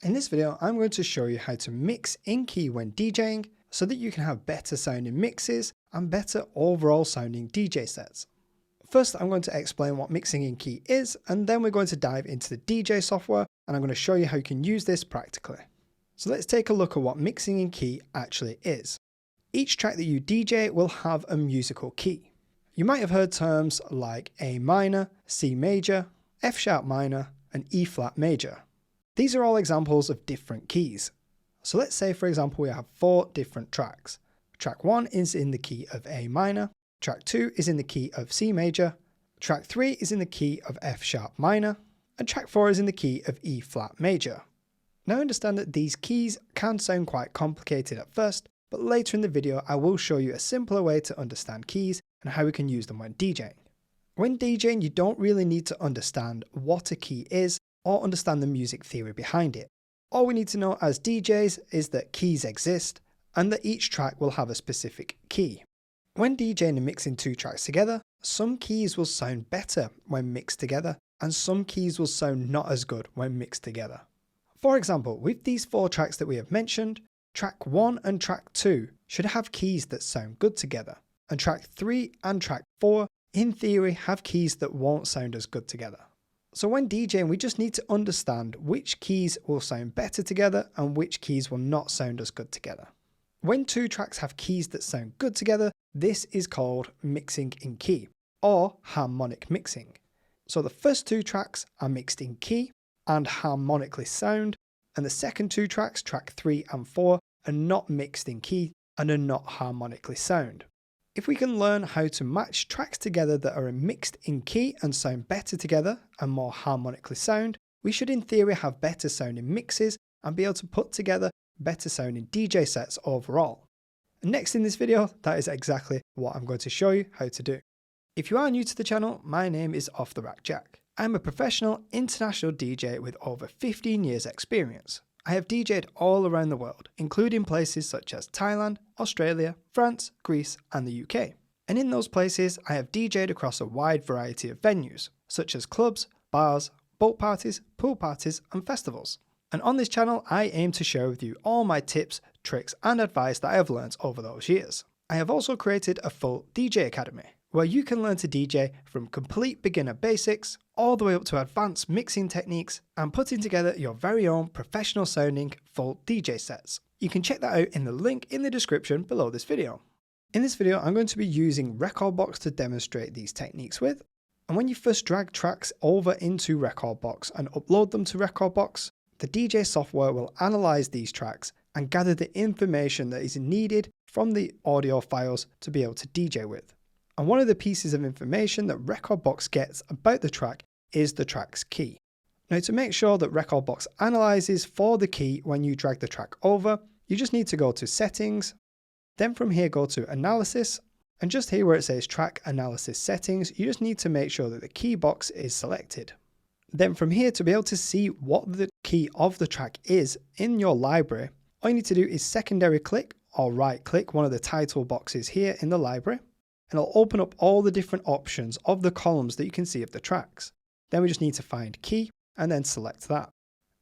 In this video, I'm going to show you how to mix in key when DJing so that you can have better sounding mixes and better overall sounding DJ sets. First, I'm going to explain what mixing in key is, and then we're going to dive into the DJ software and I'm going to show you how you can use this practically. So let's take a look at what mixing in key actually is. Each track that you DJ will have a musical key. You might have heard terms like A minor, C major, F sharp minor, and E flat major. These are all examples of different keys. So let's say, for example, we have 4 different tracks. Track 1 is in the key of A minor, track 2 is in the key of C major, track 3 is in the key of F sharp minor, and track 4 is in the key of E flat major. Now understand that these keys can sound quite complicated at first, but later in the video I will show you a simpler way to understand keys and how we can use them when DJing. When DJing, you don't really need to understand what a key is or understand the music theory behind it. All we need to know as DJs is that keys exist and that each track will have a specific key. When DJing and mixing 2 tracks together, some keys will sound better when mixed together and some keys will sound not as good when mixed together. For example, with these 4 tracks that we have mentioned, track 1 and track 2 should have keys that sound good together, and track 3 and track 4 in theory have keys that won't sound as good together. So when DJing, we just need to understand which keys will sound better together and which keys will not sound as good together. When 2 tracks have keys that sound good together, this is called mixing in key or harmonic mixing. So the first 2 tracks are mixed in key and harmonically sound, and the second 2 tracks, track 3 and 4, are not mixed in key and are not harmonically sound. If we can learn how to match tracks together that are mixed in key and sound better together and more harmonically sound, we should in theory have better sounding mixes and be able to put together better sounding DJ sets overall. And next in this video, that is exactly what I'm going to show you how to do. If you are new to the channel, my name is Off the Rack Jack. I'm a professional international DJ with over 15 years experience. I have DJed all around the world, including places such as Thailand, Australia, France, Greece, and the UK. And in those places, I have DJed across a wide variety of venues, such as clubs, bars, boat parties, pool parties, and festivals. And on this channel, I aim to share with you all my tips, tricks, and advice that I have learned over those years. I have also created a full DJ Academy, where you can learn to DJ from complete beginner basics all the way up to advanced mixing techniques and putting together your very own professional sounding full DJ sets. You can check that out in the link in the description below this video. In this video, I'm going to be using Rekordbox to demonstrate these techniques with. And when you first drag tracks over into Rekordbox and upload them to Rekordbox, the DJ software will analyze these tracks and gather the information that is needed from the audio files to be able to DJ with. And one of the pieces of information that Rekordbox gets about the track is the track's key. Now, to make sure that Rekordbox analyzes for the key when you drag the track over, you just need to go to Settings, then from here go to Analysis, and just here where it says Track Analysis Settings, you just need to make sure that the key box is selected. Then from here, to be able to see what the key of the track is in your library, all you need to do is secondary click or right click one of the title boxes here in the library, and it'll open up all the different options of the columns that you can see of the tracks. Then we just need to find key and then select that.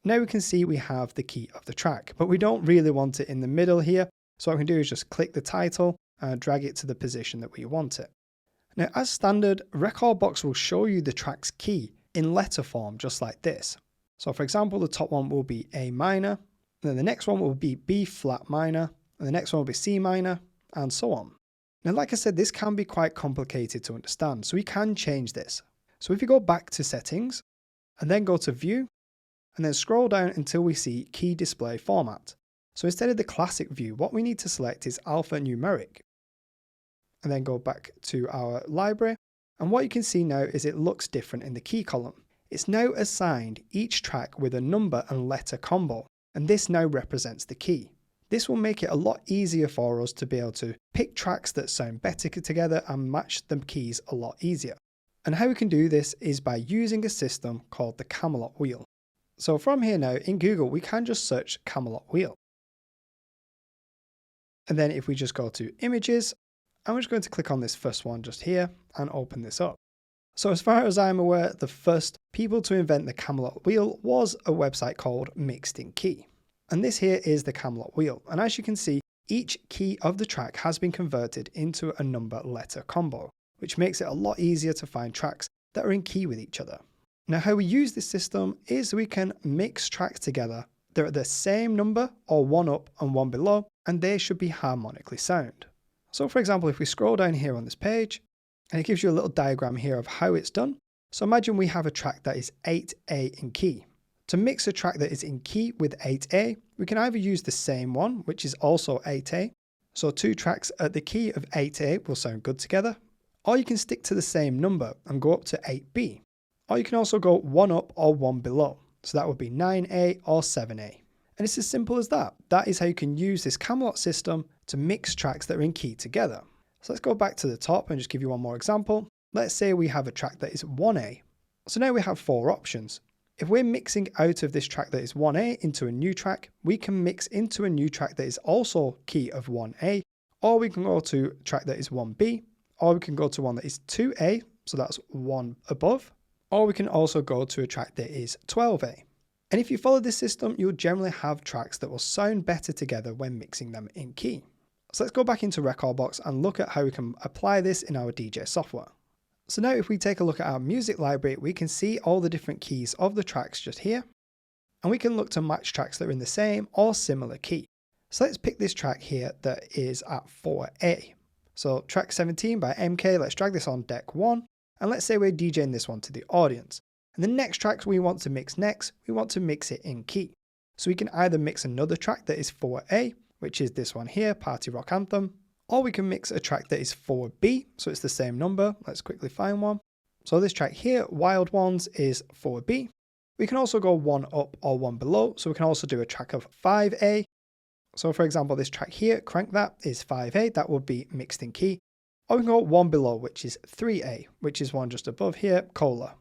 Now we can see we have the key of the track, but we don't really want it in the middle here. So what we can do is just click the title and drag it to the position that we want it. Now, as standard, Rekordbox will show you the track's key in letter form, just like this. So for example, the top one will be A minor, and then the next one will be B flat minor, and the next one will be C minor, and so on. Now, like I said, this can be quite complicated to understand, so we can change this. So if you go back to Settings, and then go to View, and then scroll down until we see Key Display Format. So instead of the classic view, what we need to select is alphanumeric. And then go back to our library, and what you can see now is it looks different in the key column. It's now assigned each track with a number and letter combo, and this now represents the key. This will make it a lot easier for us to be able to pick tracks that sound better together and match the keys a lot easier. And how we can do this is by using a system called the Camelot wheel. So from here now in Google, we can just search Camelot wheel. And then if we just go to images, I'm just going to click on this first one just here and open this up. So as far as I'm aware, the first people to invent the Camelot wheel was a website called Mixed in Key. And this here is the Camelot wheel. And as you can see, each key of the track has been converted into a number letter combo, which makes it a lot easier to find tracks that are in key with each other. Now how we use this system is we can mix tracks together. They're at the same number or one up and one below, and they should be harmonically sound. So for example, if we scroll down here on this page, and it gives you a little diagram here of how it's done. So imagine we have a track that is 8A in key. To mix a track that is in key with 8A, we can either use the same one, which is also 8A. So two tracks at the key of 8A will sound good together. Or you can stick to the same number and go up to 8B. Or you can also go one up or one below. So that would be 9A or 7A. And it's as simple as that. That is how you can use this Camelot system to mix tracks that are in key together. So let's go back to the top and just give you one more example. Let's say we have a track that is 1A. So now we have four options. If we're mixing out of this track that is 1A into a new track, we can mix into a new track that is also key of 1A, or we can go to a track that is 1B, or we can go to one that is 2A, so that's one above, or we can also go to a track that is 12A. And if you follow this system, you'll generally have tracks that will sound better together when mixing them in key. So let's go back into Rekordbox and look at how we can apply this in our DJ software. So now if we take a look at our music library, we can see all the different keys of the tracks just here. And we can look to match tracks that are in the same or similar key. So let's pick this track here that is at 4A. So track 17 by MK, let's drag this on deck 1. And let's say we're DJing this one to the audience. And the next tracks we want to mix next, we want to mix it in key. So we can either mix another track that is 4A, which is this one here, Party Rock Anthem, or we can mix a track that is 4B, so it's the same number. Let's quickly find one. So this track here, Wild Ones, is 4B. We can also go one up or one below, so we can also do a track of 5A. So for example, this track here, Crank That, is 5A, that would be mixed in key. Or we can go one below, which is 3A, which is one just above here, Cola.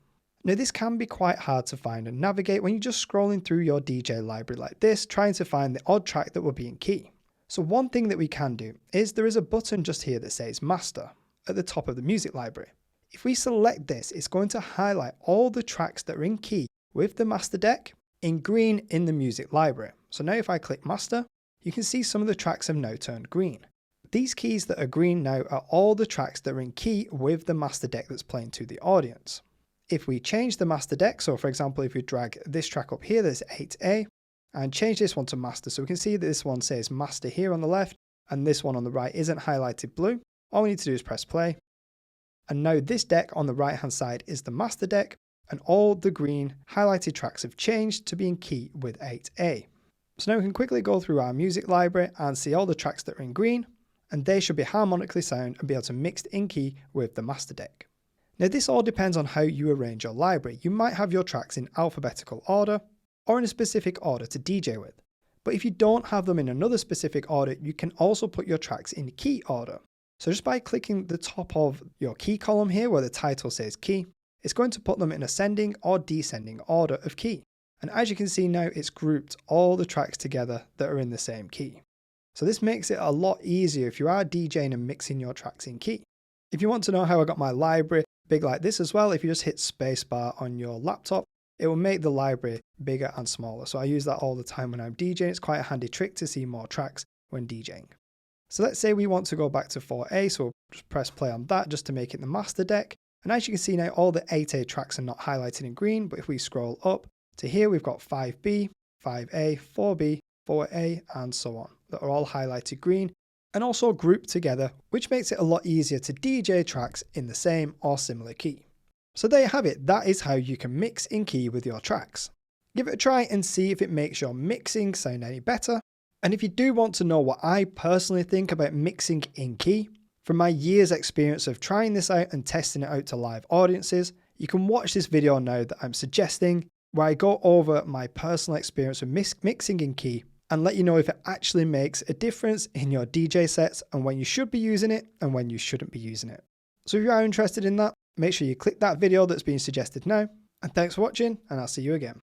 Now this can be quite hard to find and navigate when you're just scrolling through your DJ library like this, trying to find the odd track that will be in key. So one thing that we can do is there is a button just here that says Master at the top of the music library. If we select this, it's going to highlight all the tracks that are in key with the master deck in green in the music library. So now if I click Master, you can see some of the tracks have now turned green. These keys that are green now are all the tracks that are in key with the master deck that's playing to the audience. If we change the master deck, so for example, if we drag this track up here, there's 8A, and change this one to master, so we can see that this one says master here on the left, and this one on the right isn't highlighted blue. All we need to do is press play. And now this deck on the right hand side is the master deck, and all the green highlighted tracks have changed to be in key with 8A. So now we can quickly go through our music library and see all the tracks that are in green, and they should be harmonically sound and be able to mix in key with the master deck. Now this all depends on how you arrange your library. You might have your tracks in alphabetical order or in a specific order to DJ with. But if you don't have them in another specific order, you can also put your tracks in key order. So just by clicking the top of your key column here where the title says key, it's going to put them in ascending or descending order of key. And as you can see now, it's grouped all the tracks together that are in the same key. So this makes it a lot easier if you are DJing and mixing your tracks in key. If you want to know how I got my library big like this as well, if you just hit spacebar on your laptop, it will make the library bigger and smaller. So I use that all the time when I'm DJing. It's quite a handy trick to see more tracks when DJing. So let's say we want to go back to 4A, so we'll just press play on that just to make it the master deck. And as you can see now, all the 8A tracks are not highlighted in green, but if we scroll up to here, we've got 5B, 5A, 4B, 4A, and so on, that are all highlighted green and also grouped together, which makes it a lot easier to DJ tracks in the same or similar key. So there you have it, that is how you can mix in key with your tracks. Give it a try and see if it makes your mixing sound any better. And if you do want to know what I personally think about mixing in key, from my years experience of trying this out and testing it out to live audiences, you can watch this video now that I'm suggesting, where I go over my personal experience with mixing in key and let you know if it actually makes a difference in your DJ sets and when you should be using it and when you shouldn't be using it. So if you are interested in that, make sure you click that video that's being suggested now. And thanks for watching, and I'll see you again.